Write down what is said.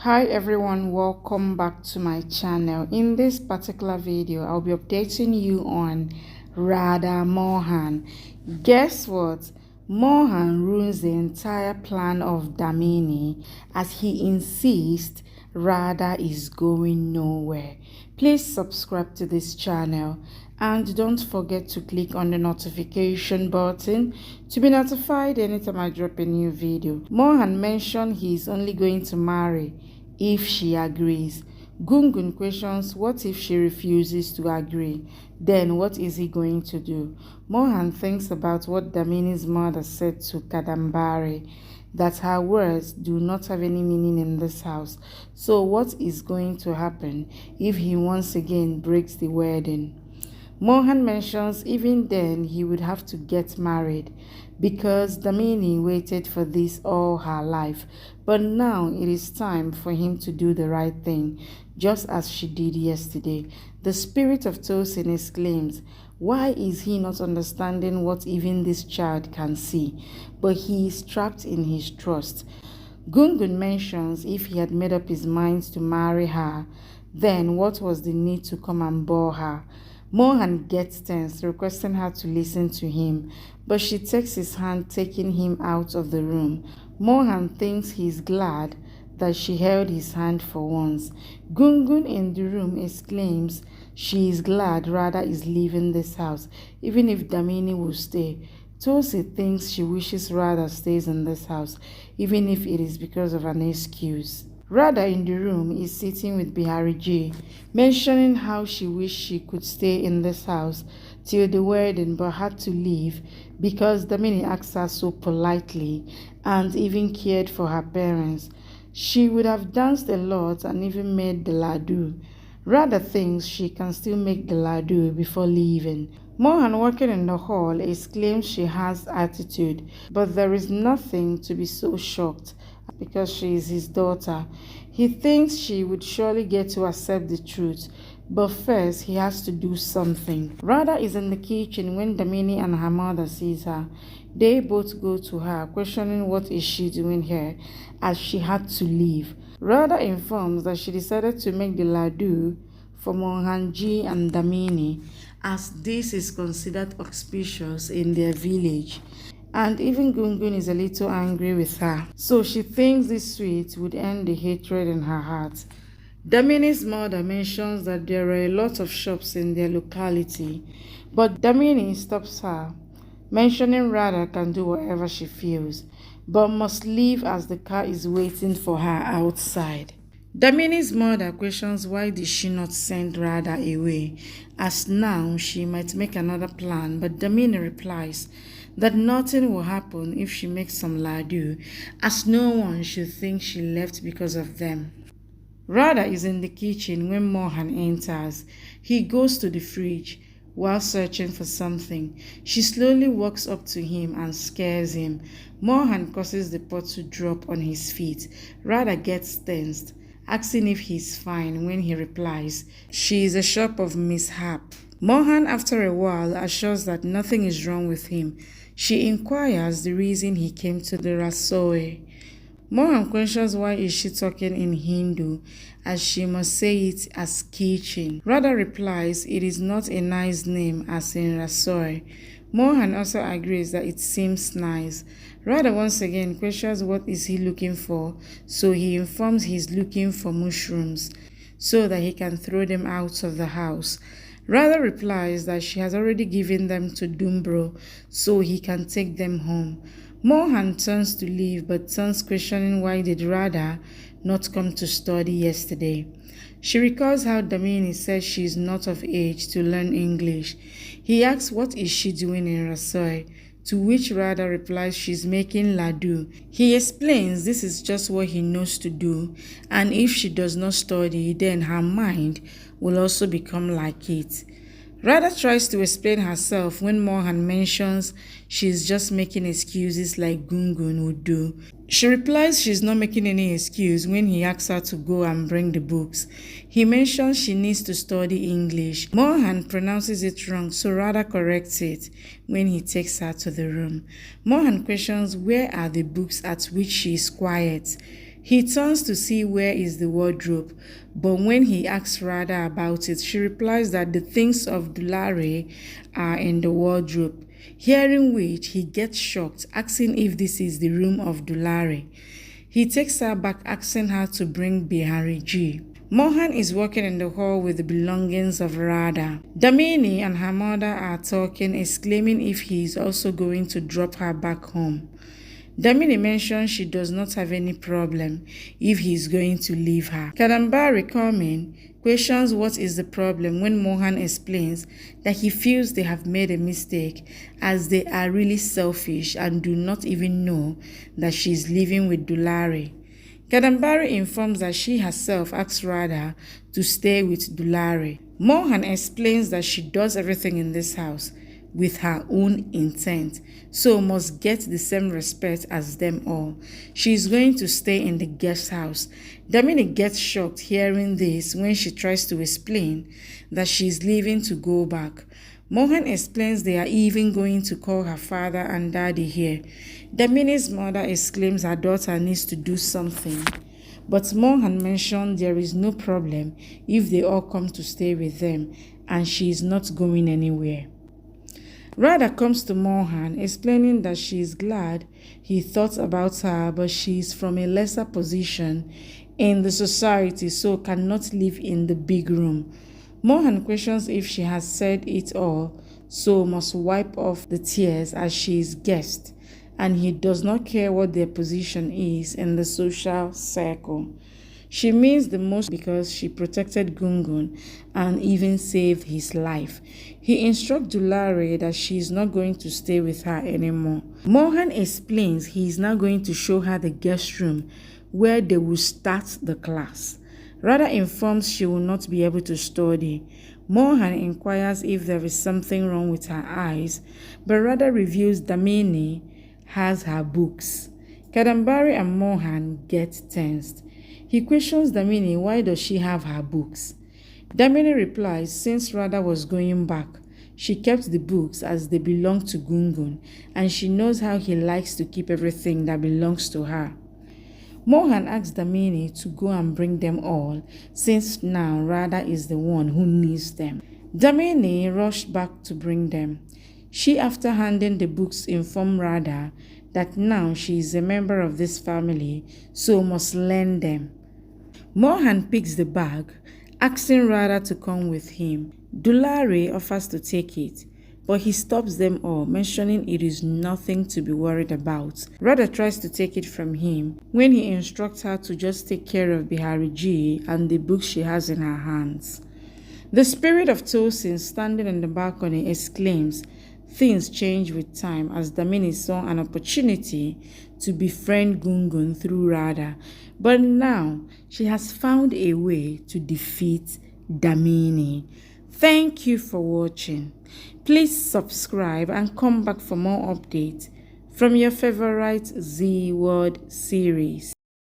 Hi everyone, welcome back to my channel. In this particular video, I'll be updating you on Radha Mohan. Guess what? Mohan ruins the entire plan of Damini as he insists Radha is going nowhere. Please subscribe to this channel and don't forget to click on the notification button to be notified anytime I drop a new video. Mohan mentioned he is only going to marry if she agrees. Gungun questions what if she refuses to agree? Then what is he going to do? Mohan thinks about what Damini's mother said to Kadambari, that her words do not have any meaning in this house. So what is going to happen if he once again breaks the wedding? Mohan mentions even then he would have to get married because Damini waited for this all her life. But now it is time for him to do the right thing, just as she did yesterday. The spirit of Tosin exclaims, why is he not understanding what even this child can see? But he is trapped in his trust. Gungun mentions if he had made up his mind to marry her, then what was the need to come and bore her? Mohan gets tense, requesting her to listen to him, but she takes his hand, taking him out of the room. Mohan thinks he's glad that she held his hand for once. Gungun in the room exclaims she is glad Radha is leaving this house, even if Damini will stay. Tosi thinks she wishes Radha stays in this house, even if it is because of an excuse. Radha in the room is sitting with Bihariji, mentioning how she wished she could stay in this house till the wedding but had to leave because Damini asked her so politely and even cared for her parents. She would have danced a lot and even made the laddu. Radha thinks she can still make the laddu before leaving. Mohan, working in the hall, exclaims she has attitude, but there is nothing to be so shocked because she is his daughter. He thinks she would surely get to accept the truth, but first he has to do something. Radha is in the kitchen when Damini and her mother sees her. They both go to her, questioning what is she doing here, as she had to leave. Radha informs that she decided to make the laddu for Mohanji and Damini, as this is considered auspicious in their village. And even Gungun is a little angry with her, so she thinks this sweet would end the hatred in her heart. Damini's mother mentions that there are a lot of shops in their locality, but Damini stops her, mentioning Radha can do whatever she feels, but must leave as the car is waiting for her outside. Damini's mother questions why did she not send Radha away, as now she might make another plan, but Damini replies that nothing will happen if she makes some laddu, as no one should think she left because of them. Radha is in the kitchen when Mohan enters. He goes to the fridge while searching for something. She slowly walks up to him and scares him. Mohan causes the pot to drop on his feet. Radha gets tensed, asking if he's fine when he replies, she is a shop of mishap. Mohan, after a while, assures that nothing is wrong with him. She inquires the reason he came to the Rasoi. Mohan questions why is she talking in Hindu, as she must say it as kitchen. Radha replies it is not a nice name as in Rasoi. Mohan also agrees that it seems nice. Radha once again questions what is he looking for, so he informs he's looking for mushrooms so that he can throw them out of the house. Radha replies that she has already given them to Dumbro so he can take them home. Mohan turns to leave but turns questioning why did Radha not come to study yesterday. She recalls how Damini says she is not of age to learn English. He asks what is she doing in Rasoi, to which Radha replies she's making laddu. He explains this is just what he knows to do, and if she does not study, then her mind will also become like it. Radha tries to explain herself when Mohan mentions she's just making excuses like Gungun would do. She replies she's not making any excuse when he asks her to go and bring the books. He mentions she needs to study English. Mohan pronounces it wrong, so Radha corrects it when he takes her to the room. Mohan questions where are the books, at which she is quiet. He turns to see where is the wardrobe, but when he asks Radha about it, she replies that the things of Dulare are in the wardrobe. Hearing which, he gets shocked, asking if this is the room of Dulare. He takes her back, asking her to bring Bihariji. Mohan is walking in the hall with the belongings of Radha. Damini and her mother are talking, exclaiming if he is also going to drop her back home. Damini mentions she does not have any problem if he is going to leave her. Kadambari coming questions what is the problem when Mohan explains that he feels they have made a mistake as they are really selfish and do not even know that she is living with Dulare. Kadambari informs that she herself asked Radha to stay with Dulare. Mohan explains that she does everything in this house with her own intent, so must get the same respect as them all. She is going to stay in the guest house. Damini gets shocked hearing this when she tries to explain that she is leaving to go back. Mohan explains they are even going to call her father and daddy here. Damini's mother exclaims her daughter needs to do something, but Mohan mentioned there is no problem if they all come to stay with them and she is not going anywhere. Radha comes to Mohan, explaining that she is glad he thought about her, but she is from a lesser position in the society, so cannot live in the big room. Mohan questions if she has said it all, so must wipe off the tears as she is guest, and he does not care what their position is in the social circle. She means the most because she protected Gungun and even saved his life. He instructs Dulare that she is not going to stay with her anymore. Mohan explains he is now going to show her the guest room where they will start the class. Radha informs she will not be able to study. Mohan inquires if there is something wrong with her eyes, but Radha reveals Damini has her books. Kadambari and Mohan get tensed. He questions Damini why does she have her books. Damini replies since Radha was going back, she kept the books as they belong to Gungun, and she knows how he likes to keep everything that belongs to her. Mohan asks Damini to go and bring them all, since now Radha is the one who needs them. Damini rushed back to bring them. She, after handing the books, informed Radha that now she is a member of this family, so must learn them. Mohan picks the bag, asking Radha to come with him. Dulare offers to take it, but he stops them all, mentioning it is nothing to be worried about. Radha tries to take it from him when he instructs her to just take care of Bihariji and the books she has in her hands. The spirit of Tosin, standing on the balcony, exclaims, things change with time as Damini saw an opportunity to befriend Gungun through Radha, but now she has found a way to defeat Damini. Thank you for watching. Please subscribe and come back for more updates from your favorite Z Word series.